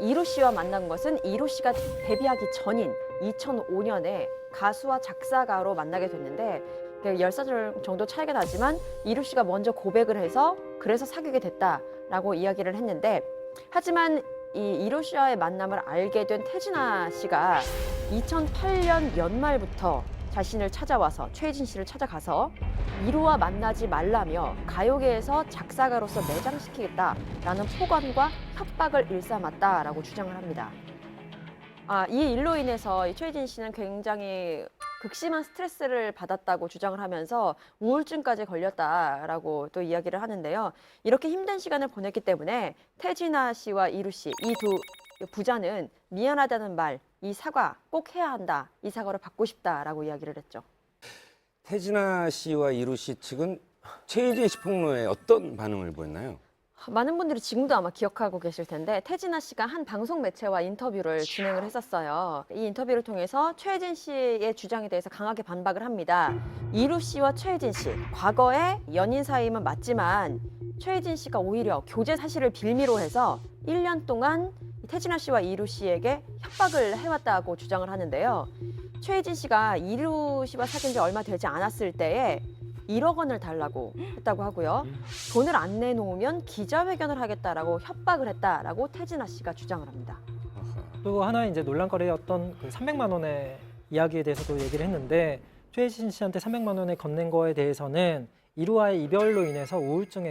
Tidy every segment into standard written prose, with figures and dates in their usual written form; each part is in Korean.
이루 씨와 만난 것은 이루 씨가 데뷔하기 전인 2005년에 가수와 작사가로 만나게 됐는데 10살 정도 차이가 나지만 이루 씨가 먼저 고백을 해서 그래서 사귀게 됐다라고 이야기를 했는데 하지만 이 이루 씨와의 만남을 알게 된 태진아 씨가 2008년 연말부터 자신을 찾아와서 최혜진 씨를 찾아가서 이루와 만나지 말라며 가요계에서 작사가로서 매장시키겠다라는 폭언과 협박을 일삼았다라고 주장을 합니다. 이 일로 인해서 이 최혜진 씨는 굉장히 극심한 스트레스를 받았다고 주장을 하면서 우울증까지 걸렸다라고 또 이야기를 하는데요. 이렇게 힘든 시간을 보냈기 때문에 태진아 씨와 이루 씨, 이 두 부자는 미안하다는 말, 이 사과 꼭 해야 한다, 이 사과를 받고 싶다라고 이야기를 했죠. 태진아 씨와 이루 씨 측은 최혜진 씨 폭로에 어떤 반응을 보였나요? 많은 분들이 지금도 아마 기억하고 계실 텐데 태진아 씨가 한 방송 매체와 인터뷰를 진행을 했었어요. 이 인터뷰를 통해서 최혜진 씨의 주장에 대해서 강하게 반박을 합니다. 이루 씨와 최혜진 씨, 과거에 연인 사이임은 맞지만 최혜진 씨가 오히려 교제 사실을 빌미로 해서 1년 동안 태진아 씨와 이루 씨에게 협박을 해왔다고 주장을 하는데요. 최혜진 씨가 이루 씨와 사귄 지 얼마 되지 않았을 때에 1억 원을 달라고 했다고 하고요. 돈을 안 내놓으면 기자회견을 하겠다라고 협박을 했다라고 태진아 씨가 주장을 합니다. 또 하나의 이제 논란거리였던 그 300만 원의 이야기에 대해서도 얘기를 했는데 최혜진 씨한테 300만 원을 건넨 거에 대해서는 이루와의 이별로 인해서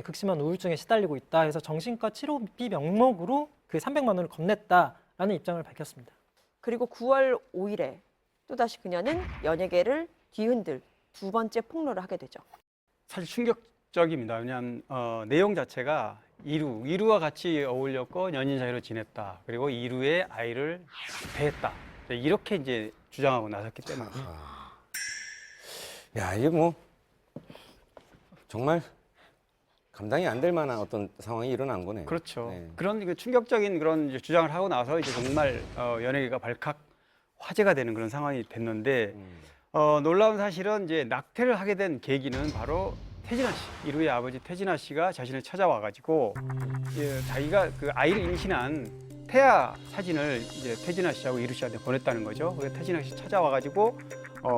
극심한 우울증에 시달리고 있다 해서 정신과 치료비 명목으로 그 300만 원을 건넸다라는 입장을 밝혔습니다. 그리고 9월 5일에 또다시 그녀는 연예계를 뒤흔들 두 번째 폭로를 하게 되죠. 사실 충격적입니다. 왜냐하면 내용 자체가 이루와 같이 어울렸고 연인 사이로 지냈다. 그리고 이루의 아이를 대했다. 이렇게 이제 주장하고 나섰기 때문에. 야, 이게 뭐 정말 감당이 안 될 만한 어떤 상황이 일어난 거네요. 그렇죠. 네. 그런 충격적인 그런 이제 주장을 하고 나서 이제 정말 연예계가 발칵 화제가 되는 그런 상황이 됐는데 놀라운 사실은 이제 낙태를 하게 된 계기는 바로 태진아 씨, 이루의 아버지 태진아 씨가 자신을 찾아와가지고 자기가 그 아이를 임신한 태아 사진을 이제 태진아 씨하고 이루 씨한테 보냈다는 거죠. 그래서 태진아 씨 찾아와가지고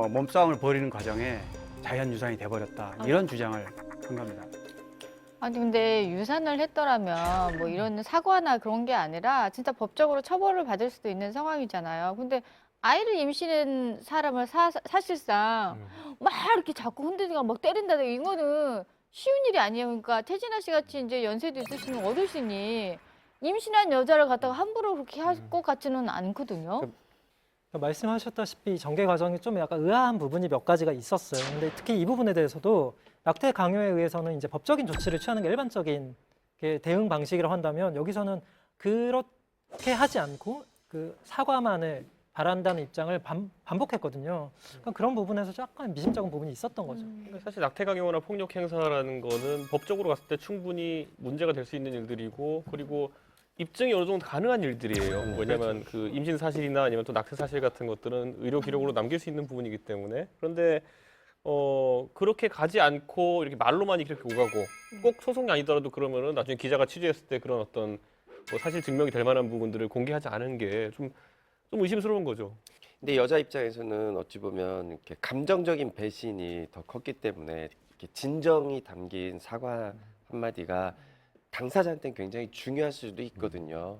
몸싸움을 벌이는 과정에 자연 유산이 돼버렸다 이런 주장을 한 겁니다. 아니 근데 유산을 했더라면 뭐 이런 사과나 그런 게 아니라 진짜 법적으로 처벌을 받을 수도 있는 상황이잖아요. 근데 아이를 임신한 사람을 사실상 막 이렇게 자꾸 흔들다가 막 때린다 이거는 쉬운 일이 아니에요. 그러니까 태진아 씨 같이 이제 연세도 있으시는 어르신이 임신한 여자를 갖다가 함부로 그렇게 할 것 같지는 않거든요. 말씀하셨다시피 전개 과정이 좀 약간 의아한 부분이 몇 가지가 있었어요. 근데 특히 이 부분에 대해서도 낙태 강요에 의해서는 이제 법적인 조치를 취하는 게 일반적인 대응 방식이라고 한다면 여기서는 그렇게 하지 않고 그 사과만을 바란다는 입장을 반복했거든요. 그러니까 그런 부분에서 약간 미심쩍은 부분이 있었던 거죠. 사실 낙태 강요나 폭력 행사라는 거는 법적으로 갔을 때 충분히 문제가 될 수 있는 일들이고 그리고 입증이 어느 정도 가능한 일들이에요. 왜냐하면 그 임신 사실이나 아니면 또 낙태 사실 같은 것들은 의료 기록으로 남길 수 있는 부분이기 때문에 그런데 그렇게 가지 않고 이렇게 말로만 이렇게 오가고 꼭 소송이 아니더라도 그러면은 나중에 기자가 취재했을 때 그런 어떤 뭐 사실 증명이 될 만한 부분들을 공개하지 않은 게 좀 의심스러운 거죠. 근데 여자 입장에서는 어찌 보면 이렇게 감정적인 배신이 더 컸기 때문에 이렇게 진정이 담긴 사과 한마디가 당사자한테는 굉장히 중요할 수도 있거든요.